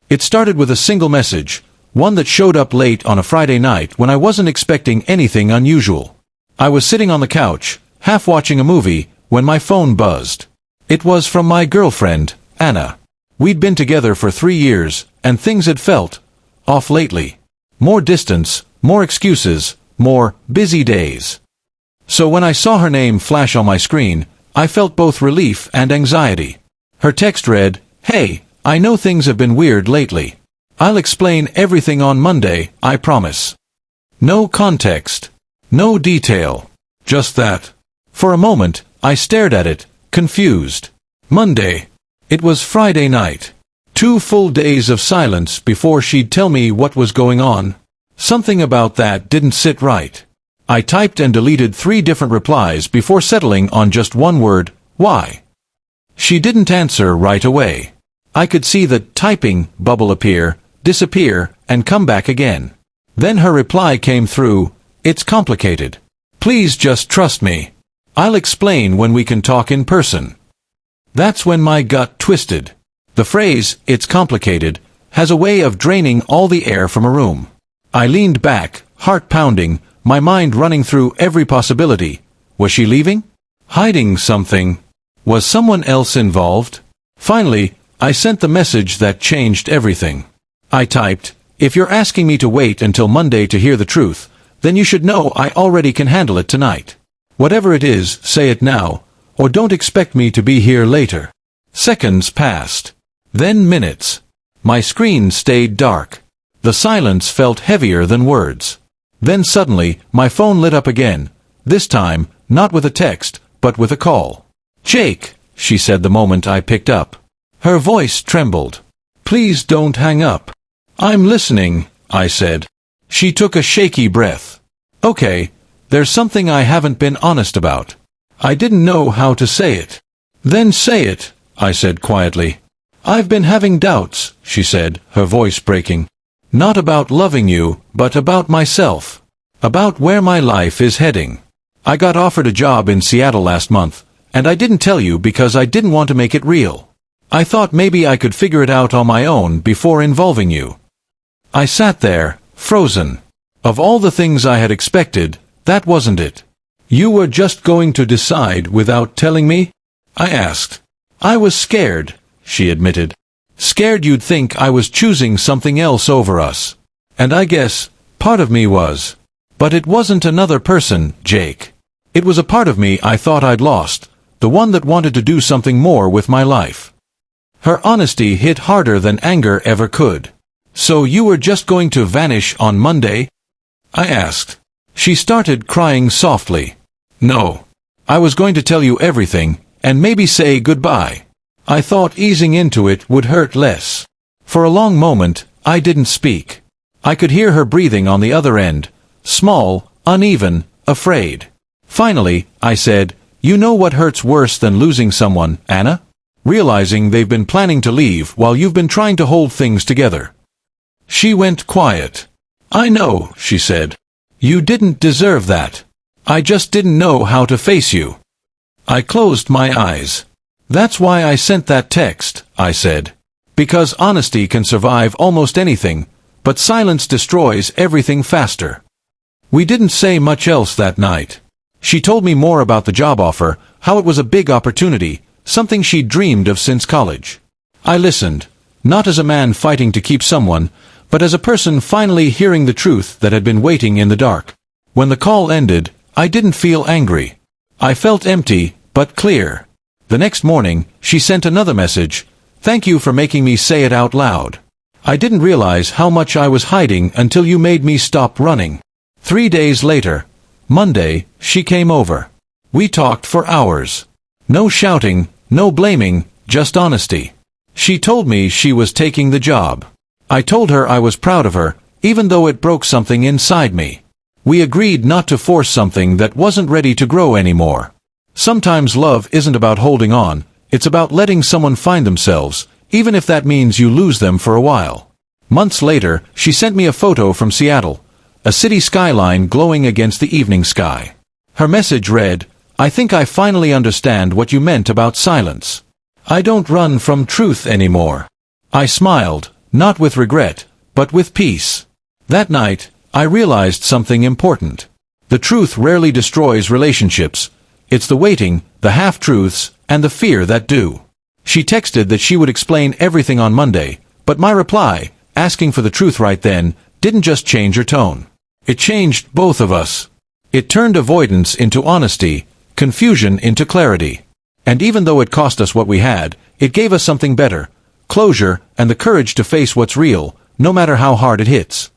It started with a single message, one that showed up late on a Friday night when I wasn't expecting anything unusual. I was sitting on the couch, half watching a movie, when my phone buzzed. It was from my girlfriend, Anna. We'd been together for 3 years, and things had felt off lately. More distance, more excuses, more busy days. So when I saw her name flash on my screen, I felt both relief and anxiety. Her text read, "Hey, I know things have been weird lately. I'll explain everything on Monday, I promise." No context. No detail. Just that. For a moment, I stared at it, confused. Monday. It was Friday night. 2 full days of silence before she'd tell me what was going on. Something about that didn't sit right. I typed and deleted 3 different replies before settling on just one word, why? She didn't answer right away. I could see the typing bubble appear, disappear, and come back again. Then her reply came through, "It's complicated. Please just trust me. I'll explain when we can talk in person." That's when my gut twisted. The phrase, "it's complicated," has a way of draining all the air from a room. I leaned back, heart pounding, my mind running through every possibility. Was she leaving? Hiding something? Was someone else involved? Finally, I sent the message that changed everything. I typed, "If you're asking me to wait until Monday to hear the truth, then you should know I already can handle it tonight. Whatever it is, say it now, or don't expect me to be here later." Seconds passed. Then minutes. My screen stayed dark. The silence felt heavier than words. Then suddenly, my phone lit up again, this time, not with a text, but with a call. "Jake," she said the moment I picked up. Her voice trembled. "Please don't hang up." "I'm listening," I said. She took a shaky breath. "Okay, there's something I haven't been honest about. I didn't know how to say it." "Then say it," I said quietly. "I've been having doubts," she said, her voice breaking. "Not about loving you, but about myself. About where my life is heading. I got offered a job in Seattle last month, and I didn't tell you because I didn't want to make it real. I thought maybe I could figure it out on my own before involving you." I sat there, frozen. Of all the things I had expected, that wasn't it. "You were just going to decide without telling me?" I asked. "I was scared," she admitted. "Scared you'd think I was choosing something else over us. And I guess, part of me was. But it wasn't another person, Jake. It was a part of me I thought I'd lost, the one that wanted to do something more with my life." Her honesty hit harder than anger ever could. "So you were just going to vanish on Monday?" I asked. She started crying softly. "No. I was going to tell you everything, and maybe say goodbye. I thought easing into it would hurt less." For a long moment, I didn't speak. I could hear her breathing on the other end, small, uneven, afraid. Finally, I said, "You know what hurts worse than losing someone, Anna? Realizing they've been planning to leave while you've been trying to hold things together." She went quiet. "I know," she said. "You didn't deserve that. I just didn't know how to face you." I closed my eyes. "That's why I sent that text," I said. "Because honesty can survive almost anything, but silence destroys everything faster." We didn't say much else that night. She told me more about the job offer, how it was a big opportunity, something she'd dreamed of since college. I listened, not as a man fighting to keep someone, but as a person finally hearing the truth that had been waiting in the dark. When the call ended, I didn't feel angry. I felt empty, but clear. The next morning, she sent another message, "Thank you for making me say it out loud. I didn't realize how much I was hiding until you made me stop running." 3 days later, Monday, she came over. We talked for hours. No shouting, no blaming, just honesty. She told me she was taking the job. I told her I was proud of her, even though it broke something inside me. We agreed not to force something that wasn't ready to grow anymore. Sometimes love isn't about holding on, it's about letting someone find themselves, even if that means you lose them for a while. Months later, she sent me a photo from Seattle, a city skyline glowing against the evening sky. Her message read, "I think I finally understand what you meant about silence. I don't run from truth anymore." I smiled, Not with regret, but with peace. That night, I realized something important. The truth rarely destroys relationships. It's the waiting, the half-truths, and the fear that do. She texted that she would explain everything on Monday, but my reply, asking for the truth right then, didn't just change her tone. It changed both of us. It turned avoidance into honesty, confusion into clarity. And even though it cost us what we had, it gave us something better, closure and the courage to face what's real, no matter how hard it hits.